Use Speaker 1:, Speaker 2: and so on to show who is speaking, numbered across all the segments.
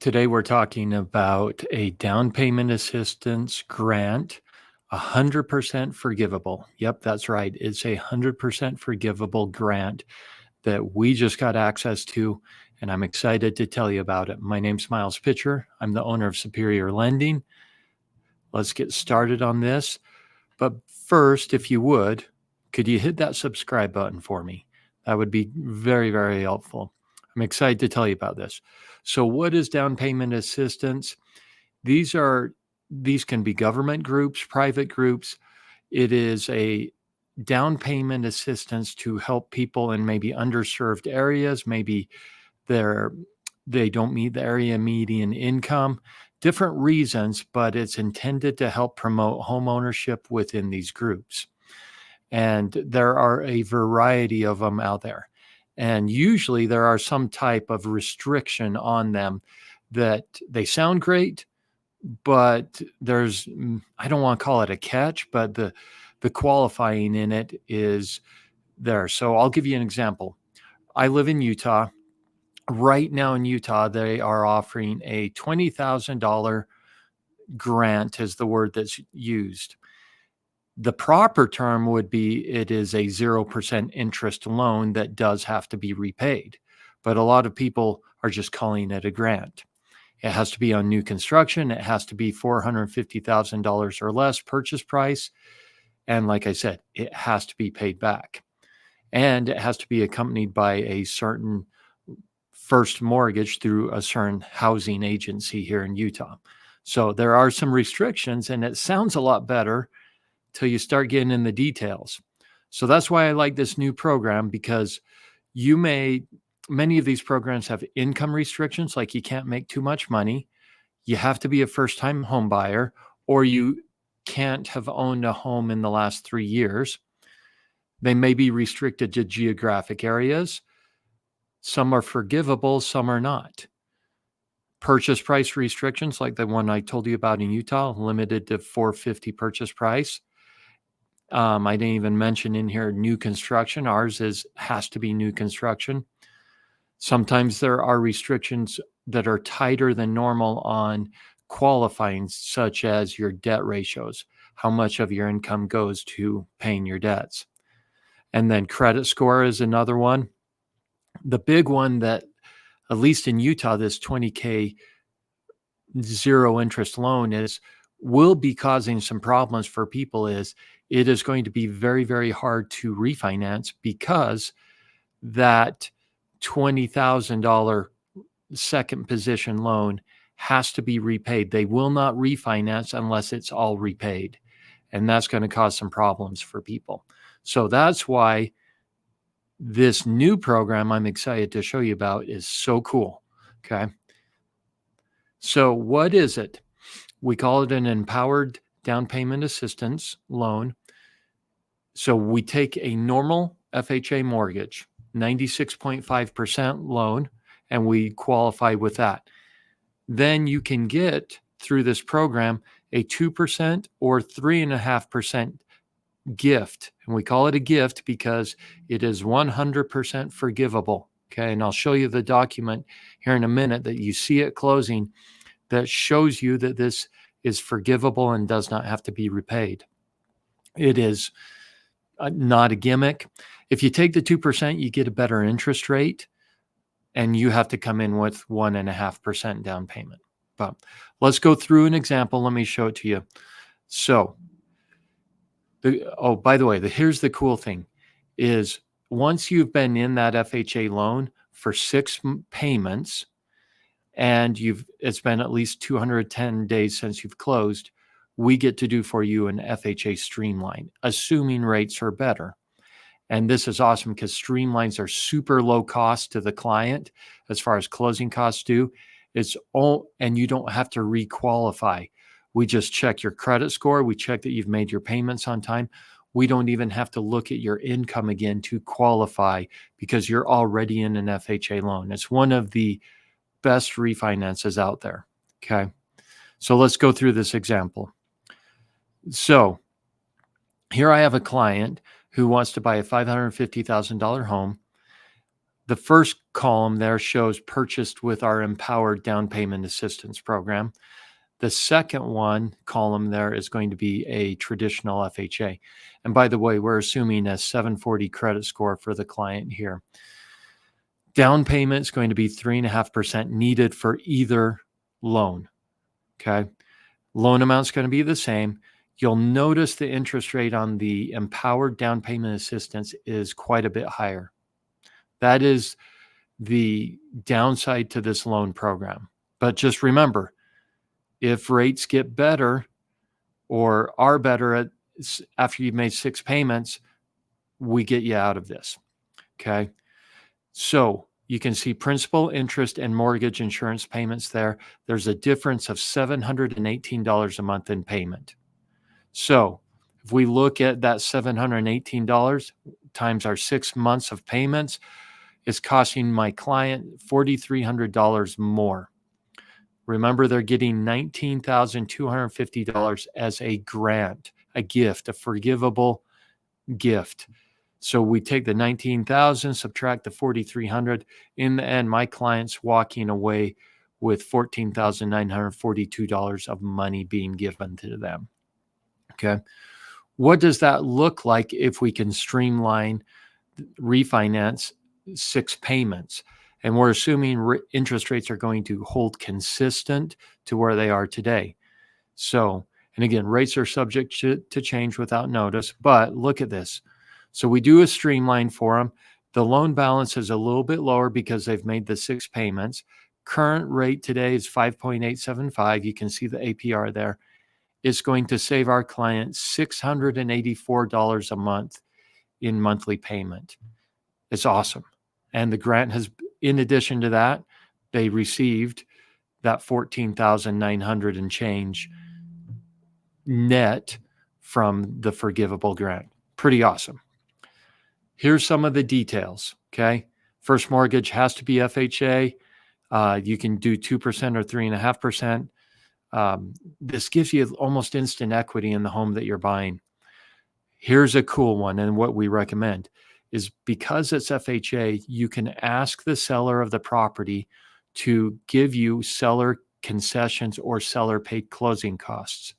Speaker 1: Today, we're talking about a down payment assistance grant, 100% forgivable. Yep, that's right. It's a 100% forgivable grant that we just got access to, and I'm excited to tell you about it. My name's Miles Pitcher. I'm the owner of Superior Lending. Let's get started on this. But first, if you would, could you hit that subscribe button for me? That would be very, very helpful. I'm excited to tell you about this. So what is down payment assistance? These can be government groups, private groups. It is a down payment assistance to help people in maybe underserved areas. Maybe they don't meet the area median income, different reasons, but it's intended to help promote home ownership within these groups. And there are a variety of them out there. And usually there are some type of restriction on them that they sound great, but I don't want to call it a catch, but the qualifying in it is there. So I'll give you an example. I live in Utah. Right now in Utah, they are offering a $20,000 grant is the word that's used. The proper term would be it is a 0% interest loan that does have to be repaid. But a lot of people are just calling it a grant. It has to be on new construction. It has to be $450,000 or less purchase price. And like I said, it has to be paid back. And it has to be accompanied by a certain first mortgage through a certain housing agency here in Utah. So there are some restrictions, and it sounds a lot better till you start getting in the details. So that's why I like this new program, because many of these programs have income restrictions, like you can't make too much money, you have to be a first-time home buyer, or you can't have owned a home in the last 3 years. They may be restricted to geographic areas. Some are forgivable, some are not. Purchase price restrictions, like the one I told you about in Utah, limited to $450 purchase price. I didn't even mention in here new construction. Ours has to be new construction. Sometimes there are restrictions that are tighter than normal on qualifying, such as your debt ratios, how much of your income goes to paying your debts. And then credit score is another one. The big one that, at least in Utah, this $20K zero interest loan will be causing some problems for people. It is going to be very, very hard to refinance, because that $20,000 second position loan has to be repaid. They will not refinance unless it's all repaid. And that's going to cause some problems for people. So that's why this new program I'm excited to show you about is so cool. Okay. So what is it? We call it an empowered down payment assistance loan. So we take a normal FHA mortgage, 96.5% loan, and we qualify with that. Then you can get, through this program, a 2% or 3.5% gift. And we call it a gift because it is 100% forgivable. Okay. And I'll show you the document here in a minute that you see at closing that shows you that this is forgivable and does not have to be repaid. It is not a gimmick. If you take the 2%, you get a better interest rate, and you have to come in with 1.5% down payment. But let's go through an example. Let me show it to you. So, by the way, here's the cool thing is, once you've been in that FHA loan for 6 payments, and it's been at least 210 days since you've closed, we get to do for you an FHA streamline, assuming rates are better. And this is awesome because streamlines are super low cost to the client as far as closing costs do. And you don't have to requalify. We just check your credit score. We check that you've made your payments on time. We don't even have to look at your income again to qualify, because you're already in an FHA loan. It's one of the best refinances out there. Okay. So let's go through this example. So here I have a client who wants to buy a $550,000 home. The first column there shows purchased with our Empowered Down Payment Assistance Program. The second column there is going to be a traditional FHA. And by the way, we're assuming a 740 credit score for the client here. Down payment is going to be 3.5% needed for either loan. Okay. Loan amount is going to be the same. You'll notice the interest rate on the Empowered Down Payment Assistance is quite a bit higher. That is the downside to this loan program. But just remember, if rates get better or are better after you've made 6 payments, we get you out of this. Okay. So you can see principal, interest, and mortgage insurance payments there. There's a difference of $718 a month in payment. So if we look at that $718 times our 6 months of payments, it's costing my client $4,300 more. Remember, they're getting $19,250 as a grant, a gift, a forgivable gift. So we take the $19,000, subtract the $4,300. In the end, my client's walking away with $14,942 of money being given to them. Okay. What does that look like if we can streamline refinance 6 payments? And we're assuming interest rates are going to hold consistent to where they are today. So, and again, rates are subject to change without notice, but look at this. So we do a streamline for them. The loan balance is a little bit lower because they've made the 6 payments. Current rate today is 5.875. You can see the APR there. It's going to save our client $684 a month in monthly payment. It's awesome. And the grant has, in addition to that, they received that $14,900 and change net from the Forgivable Grant. Pretty awesome. Here's some of the details, okay? First mortgage has to be FHA. You can do 2% or 3.5%. This gives you almost instant equity in the home that you're buying. Here's a cool one, and what we recommend is because it's FHA, you can ask the seller of the property to give you seller concessions or seller paid closing costs.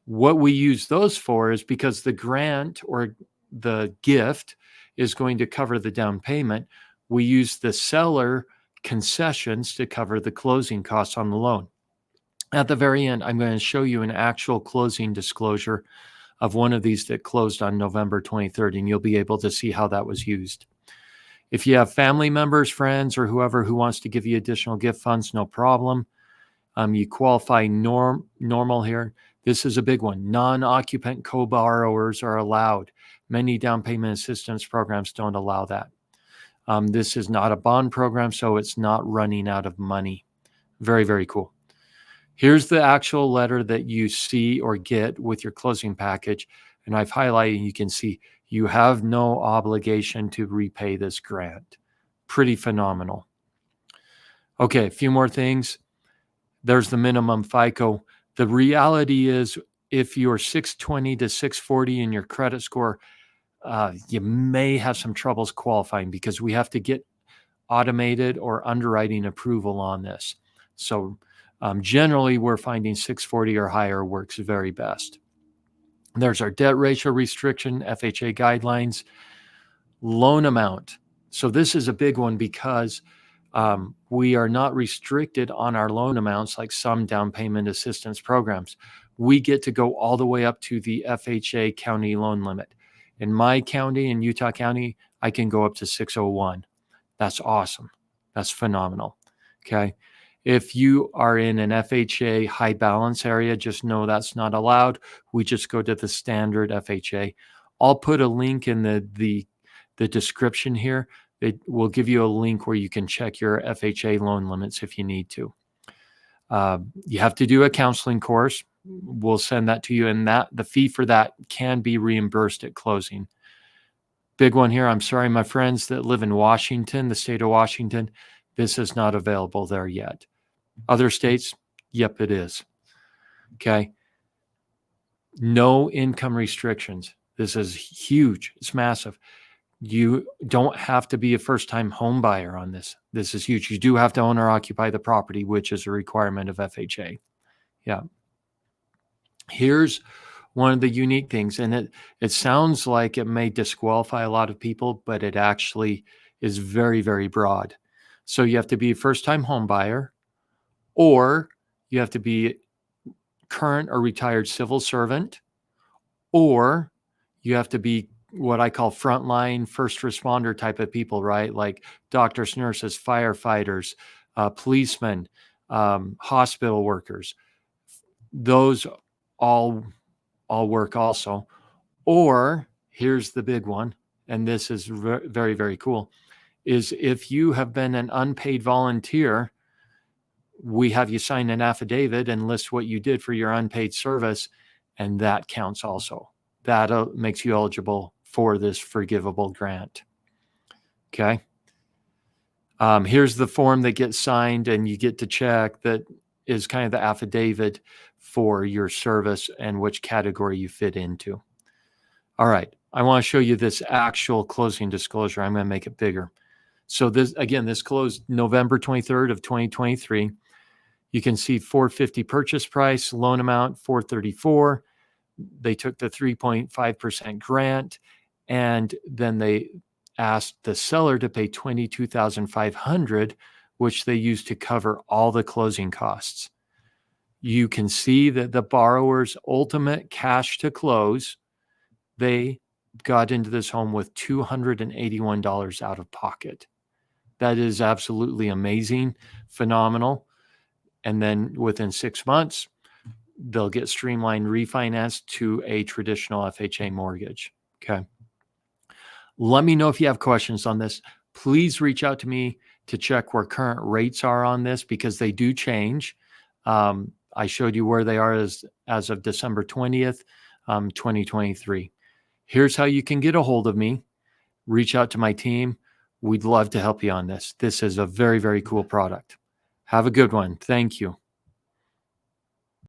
Speaker 1: What we use those for is because the grant or the gift is going to cover the down payment, we use the seller concessions to cover the closing costs on the loan. At the very end, I'm going to show you an actual closing disclosure of one of these that closed on November 23rd, and you'll be able to see how that was used. If you have family members, friends, or whoever who wants to give you additional gift funds, no problem. You qualify normal here. This is a big one. Non-occupant co-borrowers are allowed. Many down payment assistance programs don't allow that. This is not a bond program, so it's not running out of money. Very, very cool. Here's the actual letter that you see or get with your closing package. And I've highlighted, you can see you have no obligation to repay this grant. Pretty phenomenal. Okay, a few more things. There's the minimum FICO. The reality is if you're 620 to 640 in your credit score, you may have some troubles qualifying because we have to get automated or underwriting approval on this. So generally, we're finding 640 or higher works very best. There's our debt ratio restriction, FHA guidelines, loan amount. So this is a big one because we are not restricted on our loan amounts like some down payment assistance programs. We get to go all the way up to the FHA county loan limit. In my county, in Utah County, I can go up to 601. That's awesome. That's phenomenal. Okay. If you are in an FHA high balance area, just know that's not allowed. We just go to the standard FHA. I'll put a link in the description here. It will give you a link where you can check your FHA loan limits if you need to. You have to do a counseling course. We'll send that to you, and the fee for that can be reimbursed at closing. Big one here. I'm sorry, my friends that live in Washington, the state of Washington, this is not available there yet. Other states, yep, it is. Okay. No income restrictions. This is huge. It's massive. You don't have to be a first-time home buyer on this. This is huge. You do have to own or occupy the property, which is a requirement of FHA. Yeah. Here's one of the unique things, and it sounds like it may disqualify a lot of people, but it actually is very, very broad. So you have to be a first-time home buyer, or you have to be current or retired civil servant, or you have to be what I call frontline first responder type of people, right? Like doctors, nurses, firefighters, policemen, hospital workers. Those all work also. Or here's the big one, and this is very, very cool, is if you have been an unpaid volunteer, we have you sign an affidavit and list what you did for your unpaid service, and that counts also. That makes you eligible for this forgivable grant. Okay. Here's the form that gets signed, and you get to check that is kind of the affidavit for your service and which category you fit into. All right. I want to show you this actual closing disclosure. I'm going to make it bigger. So this, again, this closed November 23rd of 2023. You can see $450 purchase price, loan amount $434. They took the 3.5% grant, and then they asked the seller to pay $22,500, which they used to cover all the closing costs. You can see that the borrower's ultimate cash to close, they got into this home with $281 out of pocket. That is absolutely amazing, phenomenal. And then within 6 months, they'll get streamlined refinanced to a traditional FHA mortgage. Okay. Let me know if you have questions on this. Please reach out to me to check where current rates are on this, because they do change. I showed you where they are as of December 20th, 2023. Here's how you can get a hold of me. Reach out to my team. We'd love to help you on this. This is a very, very cool product. Have a good one. Thank you.